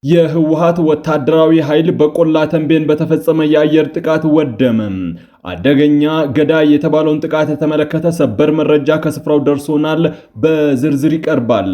የህወሓት ወታደራዊ ኃይል በቆላ ተንቤን በተፈጸመ የአየር ጥቃት ወደመ። አደገኛ ገዳይ የተባለውን ጥቃት የተመለከተ ሰበር መረጃ ከስፍራው ደርሶናል፣ በዝርዝር ይቀርባል።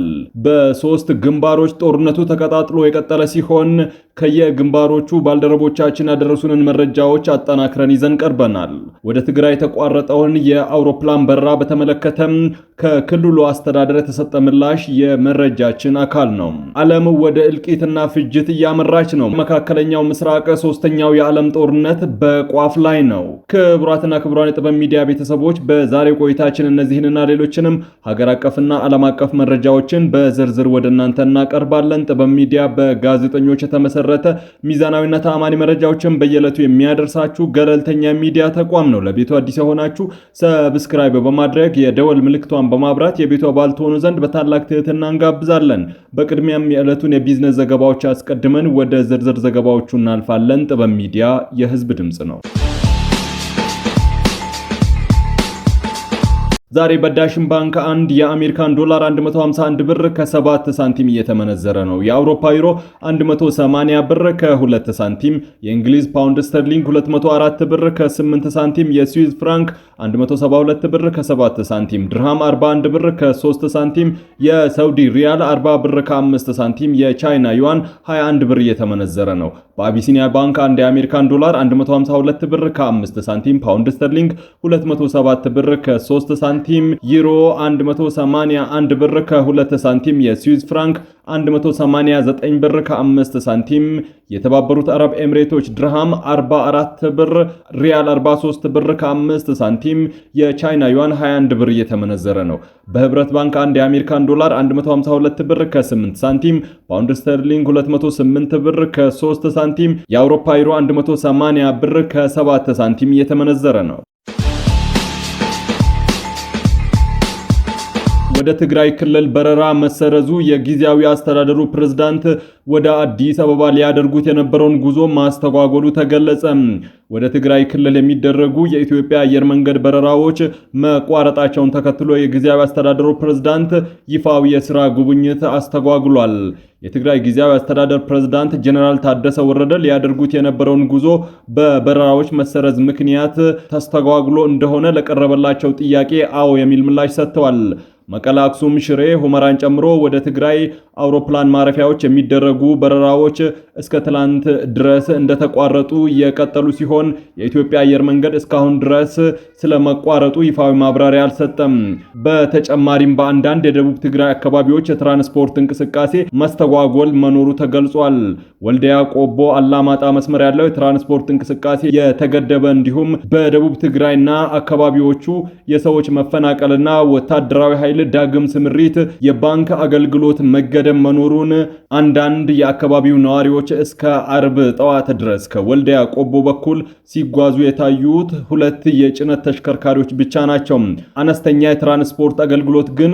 በሶስት ግንባሮች ጦርነቱ ተቀጣጥሎ የቀጠለ ሲሆን ከየግንባሮቹ ባልደረቦቻችን ያደረሱንን መረጃዎች አጠናክረን ይዘን ቀርበናል። ወደ ትግራይ የተቋረጠውን የአውሮፕላን በረራ በተመለከተም ከክልሉ አስተዳደር የተሰጠ ምላሽ የመረጃችን አካል ነው። ዓለም ወደ እልቂትና ፍጅት እያመራች ነው። መካከለኛው ምስራቅ ሶስተኛው የዓለም ጦርነት በቋፍ ላይ ነው። ክቡራትና ክቡራን የጥበብ ሚዲያ ቤተሰቦች በዛሬው ቆይታችን እነዚህንና ሌሎችንም ሀገር አቀፍና ዓለም አቀፍ መረጃዎችን በዝርዝር ወደ እናንተ እናቀርባለን። ጥበብ ሚዲያ በጋዜጠኞች የተመሰረተ ሚዛናዊና ተአማኒ መረጃዎችን በየዕለቱ የሚያደርሳችሁ ገለልተኛ ሚዲያ ተቋም ነው። ለቤቱ አዲስ የሆናችሁ ሰብስክራይብ በማድረግ የደወል ምልክቷን በማብራት የቤቱ አባል ትሆኑ ዘንድ በታላቅ ትህትና እንጋብዛለን። በቅድሚያም የዕለቱን የቢዝነስ ዘገባዎች አስቀድመን ወደ ዝርዝር ዘገባዎቹ እናልፋለን። ጥበብ ሚዲያ የህዝብ ድምጽ ነው። ዛሬ በዳሽን ባንክ አንድ የአሜሪካን ዶላር 151 ብር ከ7 ሳንቲም እየተመነዘረ ነው። የአውሮፓ ዩሮ 180 ብር ከ2 ሳንቲም፣ የእንግሊዝ ፓውንድ ስተርሊንግ 204 ብር ከ8 ሳንቲም፣ የስዊዝ ፍራንክ 172 ብር ከ7 ሳንቲም፣ ድርሃም 41 ብር ከ3 ሳንቲም፣ የሳውዲ ሪያል 40 ብር ከ5 ሳንቲም፣ የቻይና ዩዋን 21 ብር እየተመነዘረ ነው። በአቢሲኒያ ባንክ አንድ የአሜሪካን ዶላር 152 ብር ከ5 ሳንቲም፣ ፓውንድ ስተርሊንግ 207 ብር ከ3 ሳንቲም፣ ዩሮ 181 ብር ከ2 ሳንቲም፣ የስዊዝ ፍራንክ 189 ብር ከ5 ሳንቲም፣ የተባበሩት አረብ ኤሚሬቶች ድርሃም 44 ብር፣ ሪያል 43 ብር ከ5 ሳንቲም፣ የቻይና ዩዋን 21 ብር እየተመነዘረ ነው። በህብረት ባንክ አንድ የአሜሪካን ዶላር 152 ብር ከ8 ሳንቲም፣ ፓውንድ ስተርሊንግ 208 ብር ከ3 ሳንቲም፣ የአውሮፓ ዩሮ 180 ብር ከ7 ሳንቲም እየተመነዘረ ነው። ወደ ትግራይ ክልል በረራ መሰረዙ የጊዜያዊ አስተዳደሩ ፕሬዝዳንት ወደ አዲስ አበባ ሊያደርጉት የነበረውን ጉዞ ማስተጓጎሉ ተገለጸ። ወደ ትግራይ ክልል የሚደረጉ የኢትዮጵያ አየር መንገድ በረራዎች መቋረጣቸውን ተከትሎ የጊዜያዊ አስተዳደሩ ፕሬዝዳንት ይፋዊ የሥራ ጉብኝት አስተጓጉሏል። የትግራይ ጊዜያዊ አስተዳደር ፕሬዝዳንት ጀነራል ታደሰ ወረደ ሊያደርጉት የነበረውን ጉዞ በበረራዎች መሰረዝ ምክንያት ተስተጓጉሎ እንደሆነ ለቀረበላቸው ጥያቄ አዎ የሚል ምላሽ ሰጥተዋል። መቀለ፣ አክሱም፣ ሽሬ፣ ሁመራን ጨምሮ ወደ ትግራይ አውሮፕላን ማረፊያዎች የሚደረጉ በረራዎች እስከ ትላንት ድረስ እንደተቋረጡ የቀጠሉ ሲሆን የኢትዮጵያ አየር መንገድ እስካሁን ድረስ ስለመቋረጡ ይፋዊ ማብራሪያ አልሰጠም። በተጨማሪም በአንዳንድ የደቡብ ትግራይ አካባቢዎች የትራንስፖርት እንቅስቃሴ መስተጓጎል መኖሩ ተገልጿል። ወልዲያ፣ ቆቦ፣ አላማጣ መስመር ያለው የትራንስፖርት እንቅስቃሴ የተገደበ እንዲሁም በደቡብ ትግራይና አካባቢዎቹ የሰዎች መፈናቀልና ወታደራዊ ኃይል ዳግም ስምሪት፣ የባንክ አገልግሎት መገደብ መኖሩን አንዳንድ የአካባቢው ነዋሪዎች እስከ አርብ ጠዋት ድረስ ከወልዲያ ቆቦ በኩል ሲጓዙ የታዩት 2 የጭነት ተሽከርካሪዎች ብቻ ናቸው። አነስተኛ የትራንስፖርት አገልግሎት ግን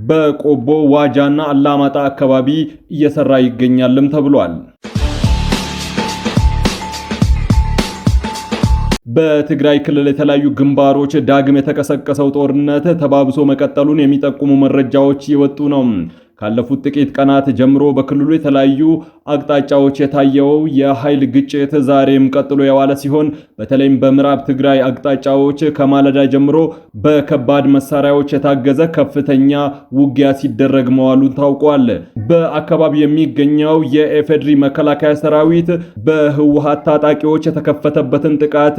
በቆቦ ዋጃና አላማጣ አካባቢ እየሰራ ይገኛልም ተብሏል። በትግራይ ክልል የተለያዩ ግንባሮች ዳግም የተቀሰቀሰው ጦርነት ተባብሶ መቀጠሉን የሚጠቁሙ መረጃዎች እየወጡ ነው። ካለፉት ጥቂት ቀናት ጀምሮ በክልሉ የተለያዩ አቅጣጫዎች የታየው የኃይል ግጭት ዛሬም ቀጥሎ የዋለ ሲሆን በተለይም በምዕራብ ትግራይ አቅጣጫዎች ከማለዳ ጀምሮ በከባድ መሳሪያዎች የታገዘ ከፍተኛ ውጊያ ሲደረግ መዋሉን ታውቋል። በአካባቢው የሚገኘው የኢፌዴሪ መከላከያ ሰራዊት በህወሓት ታጣቂዎች የተከፈተበትን ጥቃት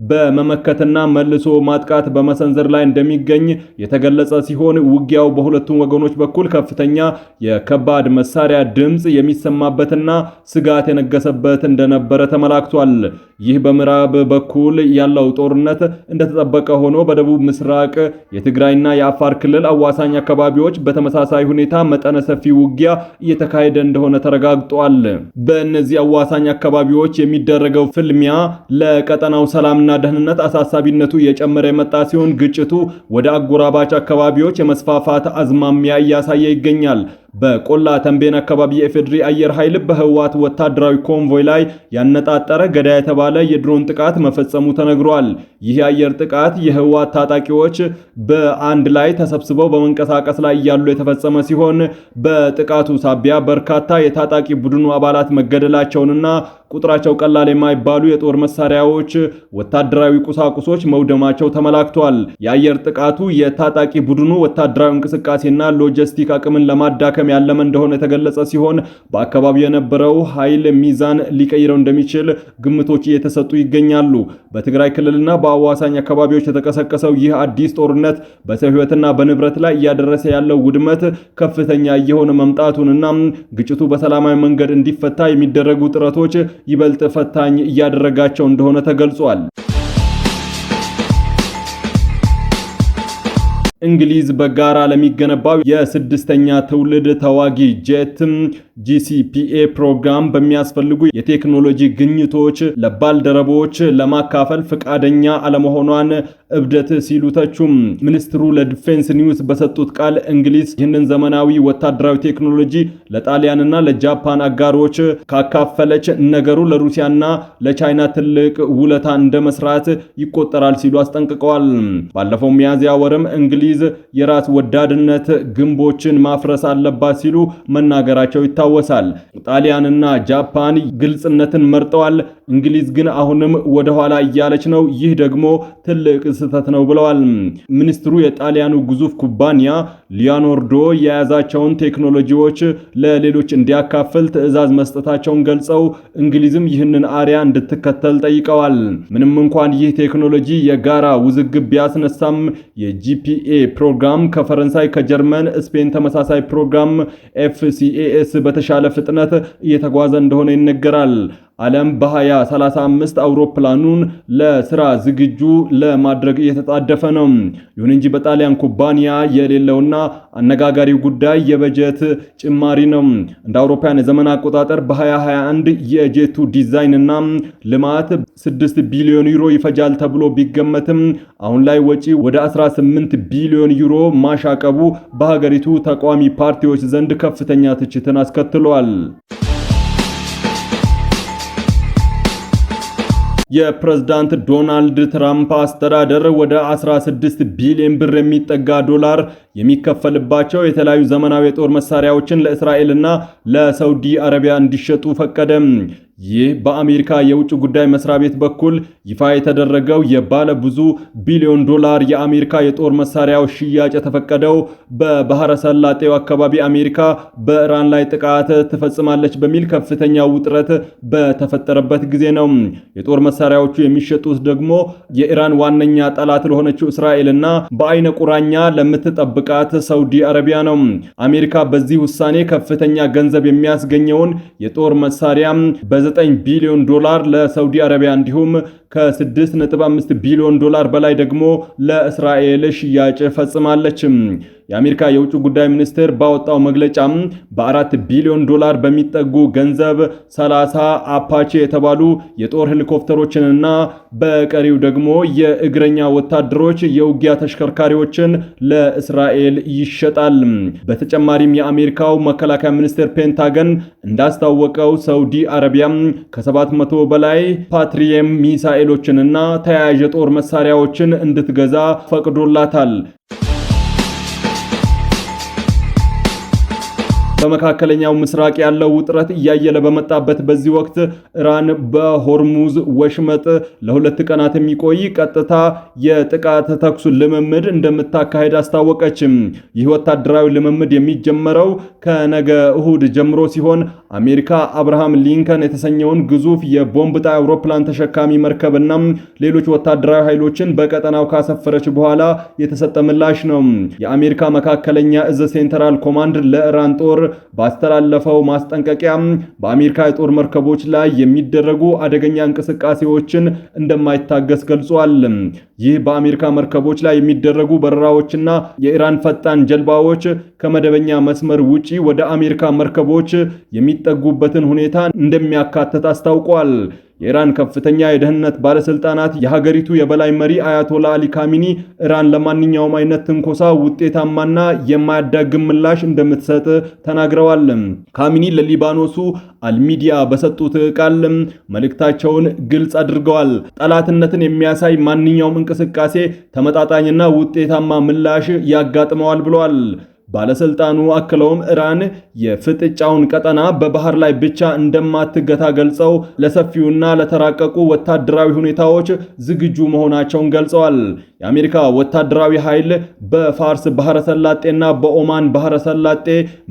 በመመከትና መልሶ ማጥቃት በመሰንዘር ላይ እንደሚገኝ የተገለጸ ሲሆን ውጊያው በሁለቱም ወገኖች በኩል ከፍተኛ የከባድ መሳሪያ ድምጽ የሚሰማበትና ስጋት የነገሰበት እንደነበረ ተመላክቷል። ይህ በምዕራብ በኩል ያለው ጦርነት እንደተጠበቀ ሆኖ በደቡብ ምስራቅ የትግራይና የአፋር ክልል አዋሳኝ አካባቢዎች በተመሳሳይ ሁኔታ መጠነ ሰፊ ውጊያ እየተካሄደ እንደሆነ ተረጋግጧል። በእነዚህ አዋሳኝ አካባቢዎች የሚደረገው ፍልሚያ ለቀጠናው ሰላምና ደህንነት አሳሳቢነቱ እየጨመረ የመጣ ሲሆን ግጭቱ ወደ አጎራባች አካባቢዎች የመስፋፋት አዝማሚያ እያሳየ ይገኛል። ይገኛል። በቆላ ተንቤን አካባቢ የኢፌዴሪ አየር ኃይል በህወሓት ወታደራዊ ኮንቮይ ላይ ያነጣጠረ ገዳይ የተባለ የድሮን ጥቃት መፈጸሙ ተነግሯል። ይህ የአየር ጥቃት የህወሓት ታጣቂዎች በአንድ ላይ ተሰብስበው በመንቀሳቀስ ላይ እያሉ የተፈጸመ ሲሆን በጥቃቱ ሳቢያ በርካታ የታጣቂ ቡድኑ አባላት መገደላቸውንና ቁጥራቸው ቀላል የማይባሉ የጦር መሳሪያዎች፣ ወታደራዊ ቁሳቁሶች መውደማቸው ተመላክቷል። የአየር ጥቃቱ የታጣቂ ቡድኑ ወታደራዊ እንቅስቃሴና ሎጂስቲክ አቅምን ለማዳከም ያለመ እንደሆነ የተገለጸ ሲሆን በአካባቢው የነበረው ኃይል ሚዛን ሊቀይረው እንደሚችል ግምቶች እየተሰጡ ይገኛሉ። በትግራይ ክልልና በአዋሳኝ አካባቢዎች የተቀሰቀሰው ይህ አዲስ ጦርነት በሰው ሕይወትና በንብረት ላይ እያደረሰ ያለው ውድመት ከፍተኛ እየሆነ መምጣቱንና ግጭቱ በሰላማዊ መንገድ እንዲፈታ የሚደረጉ ጥረቶች ይበልጥ ፈታኝ እያደረጋቸው እንደሆነ ተገልጿል። እንግሊዝ በጋራ ለሚገነባው የስድስተኛ ትውልድ ተዋጊ ጄት GCPA ፕሮግራም በሚያስፈልጉ የቴክኖሎጂ ግኝቶች ለባልደረቦች ለማካፈል ፈቃደኛ አለመሆኗን እብደት ሲሉ ተቹም። ሚኒስትሩ ለዲፌንስ ኒውስ በሰጡት ቃል እንግሊዝ ይህንን ዘመናዊ ወታደራዊ ቴክኖሎጂ ለጣሊያንና ለጃፓን አጋሮች ካካፈለች ነገሩ ለሩሲያና ለቻይና ትልቅ ውለታ እንደመስራት ይቆጠራል ሲሉ አስጠንቅቀዋል። ባለፈው ሚያዝያ ወርም እንግሊዝ የራስ ወዳድነት ግንቦችን ማፍረስ አለባት ሲሉ መናገራቸው ይታወሳል። ጣሊያንና ጃፓን ግልጽነትን መርጠዋል። እንግሊዝ ግን አሁንም ወደ ኋላ እያለች ነው። ይህ ደግሞ ትልቅ ስህተት ነው ብለዋል። ሚኒስትሩ የጣሊያኑ ግዙፍ ኩባንያ ሊዮናርዶ የያዛቸውን ቴክኖሎጂዎች ለሌሎች እንዲያካፍል ትዕዛዝ መስጠታቸውን ገልጸው እንግሊዝም ይህንን አሪያ እንድትከተል ጠይቀዋል። ምንም እንኳን ይህ ቴክኖሎጂ የጋራ ውዝግብ ቢያስነሳም የጂፒኤ ፕሮግራም ከፈረንሳይ፣ ከጀርመን፣ ስፔን ተመሳሳይ ፕሮግራም FCAS በተሻለ ፍጥነት እየተጓዘ እንደሆነ ይነገራል። ዓለም በ2035 አውሮፕላኑን ለስራ ዝግጁ ለማድረግ እየተጣደፈ ነው። ይሁን እንጂ በጣሊያን ኩባንያ የሌለውና አነጋጋሪው ጉዳይ የበጀት ጭማሪ ነው። እንደ አውሮፓውያን የዘመን አቆጣጠር በ2021 የጄቱ ዲዛይን እና ልማት 6 ቢሊዮን ዩሮ ይፈጃል ተብሎ ቢገመትም አሁን ላይ ወጪ ወደ 18 ቢሊዮን ዩሮ ማሻቀቡ በሀገሪቱ ተቃዋሚ ፓርቲዎች ዘንድ ከፍተኛ ትችትን አስከትሏል። የፕሬዝዳንት ዶናልድ ትራምፕ አስተዳደር ወደ 16 ቢሊዮን ብር የሚጠጋ ዶላር የሚከፈልባቸው የተለያዩ ዘመናዊ የጦር መሳሪያዎችን ለእስራኤልና ለሳውዲ አረቢያ እንዲሸጡ ፈቀደ። ይህ በአሜሪካ የውጭ ጉዳይ መስሪያ ቤት በኩል ይፋ የተደረገው የባለ ብዙ ቢሊዮን ዶላር የአሜሪካ የጦር መሳሪያዎች ሽያጭ የተፈቀደው በባህረ ሰላጤው አካባቢ አሜሪካ በኢራን ላይ ጥቃት ትፈጽማለች በሚል ከፍተኛ ውጥረት በተፈጠረበት ጊዜ ነው። የጦር መሳሪያዎቹ የሚሸጡት ደግሞ የኢራን ዋነኛ ጠላት ለሆነችው እስራኤልና በአይነ ቁራኛ ለምትጠብቃት ሳውዲ አረቢያ ነው። አሜሪካ በዚህ ውሳኔ ከፍተኛ ገንዘብ የሚያስገኘውን የጦር መሳሪያ በ9 ቢሊዮን ዶላር ለሳውዲ አረቢያ እንዲሁም ከ6.5 ቢሊዮን ዶላር በላይ ደግሞ ለእስራኤል ሽያጭ ፈጽማለች። የአሜሪካ የውጭ ጉዳይ ሚኒስቴር ባወጣው መግለጫ በ4 ቢሊዮን ዶላር በሚጠጉ ገንዘብ 30 አፓቼ የተባሉ የጦር ሄሊኮፕተሮችንና በቀሪው ደግሞ የእግረኛ ወታደሮች የውጊያ ተሽከርካሪዎችን ለእስራኤል ይሸጣል። በተጨማሪም የአሜሪካው መከላከያ ሚኒስቴር ፔንታገን እንዳስታወቀው ሳውዲ አረቢያ ከ700 በላይ ፓትሪየም ሚሳኤሎችንና ተያያዥ የጦር መሳሪያዎችን እንድትገዛ ፈቅዶላታል። በመካከለኛው ምስራቅ ያለው ውጥረት እያየለ በመጣበት በዚህ ወቅት ኢራን በሆርሙዝ ወሽመጥ ለ2 ቀናት የሚቆይ ቀጥታ የጥቃት ተኩስ ልምምድ እንደምታካሄድ አስታወቀች። ይህ ወታደራዊ ልምምድ የሚጀመረው ከነገ እሁድ ጀምሮ ሲሆን አሜሪካ አብርሃም ሊንከን የተሰኘውን ግዙፍ የቦምብ ጣይ አውሮፕላን ተሸካሚ መርከብና ሌሎች ወታደራዊ ኃይሎችን በቀጠናው ካሰፈረች በኋላ የተሰጠ ምላሽ ነው። የአሜሪካ መካከለኛ እዝ ሴንትራል ኮማንድ ለኢራን ጦር ባስተላለፈው ማስጠንቀቂያ በአሜሪካ የጦር መርከቦች ላይ የሚደረጉ አደገኛ እንቅስቃሴዎችን እንደማይታገስ ገልጿል። ይህ በአሜሪካ መርከቦች ላይ የሚደረጉ በረራዎችና የኢራን ፈጣን ጀልባዎች ከመደበኛ መስመር ውጪ ወደ አሜሪካ መርከቦች የሚጠጉበትን ሁኔታ እንደሚያካትት አስታውቋል። የኢራን ከፍተኛ የደህንነት ባለስልጣናት የሀገሪቱ የበላይ መሪ አያቶላ አሊ ካሚኒ ኢራን ለማንኛውም አይነት ትንኮሳ ውጤታማና የማያዳግም ምላሽ እንደምትሰጥ ተናግረዋል። ካሚኒ ለሊባኖሱ አልሚዲያ በሰጡት ቃል መልእክታቸውን ግልጽ አድርገዋል። ጠላትነትን የሚያሳይ ማንኛውም እንቅስቃሴ ተመጣጣኝና ውጤታማ ምላሽ ያጋጥመዋል ብለዋል። ባለስልጣኑ አክለውም ኢራን የፍጥጫውን ቀጠና በባህር ላይ ብቻ እንደማትገታ ገልጸው ለሰፊውና ለተራቀቁ ወታደራዊ ሁኔታዎች ዝግጁ መሆናቸውን ገልጸዋል። የአሜሪካ ወታደራዊ ኃይል በፋርስ ባህረ ሰላጤና በኦማን ባህረ ሰላጤ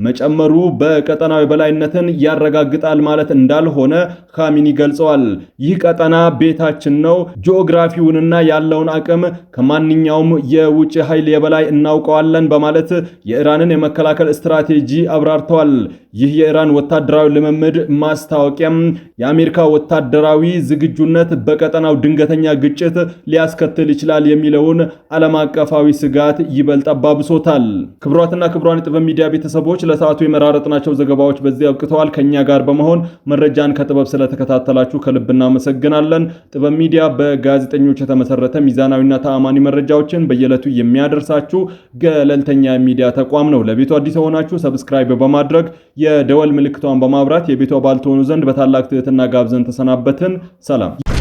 መጨመሩ በቀጠናው የበላይነትን ያረጋግጣል ማለት እንዳልሆነ ካሚኒ ገልጸዋል። ይህ ቀጠና ቤታችን ነው፣ ጂኦግራፊውንና ያለውን አቅም ከማንኛውም የውጭ ኃይል የበላይ እናውቀዋለን በማለት የኢራንን የመከላከል ስትራቴጂ አብራርተዋል። ይህ የኢራን ወታደራዊ ልምምድ ማስታወቂያም የአሜሪካ ወታደራዊ ዝግጁነት በቀጠናው ድንገተኛ ግጭት ሊያስከትል ይችላል የሚለውን ዓለም አቀፋዊ ስጋት ይበልጥ አባብሶታል። ክቡራትና ክቡራን የጥበብ ሚዲያ ቤተሰቦች ለሰዓቱ የመራረጥናቸው ዘገባዎች በዚህ አብቅተዋል። ከኛ ጋር በመሆን መረጃን ከጥበብ ስለተከታተላችሁ ከልብ እናመሰግናለን። ጥበብ ሚዲያ በጋዜጠኞች የተመሰረተ ሚዛናዊና ተአማኒ መረጃዎችን በየዕለቱ የሚያደርሳችሁ ገለልተኛ ሚዲያ ተቋም ነው። ለቤቱ አዲስ የሆናችሁ ሰብስክራይብ በማድረግ የደወል ምልክቷን በማብራት የቤቱ አባል ትሆኑ ዘንድ በታላቅ ትህትና ጋብዘን ተሰናበትን። ሰላም።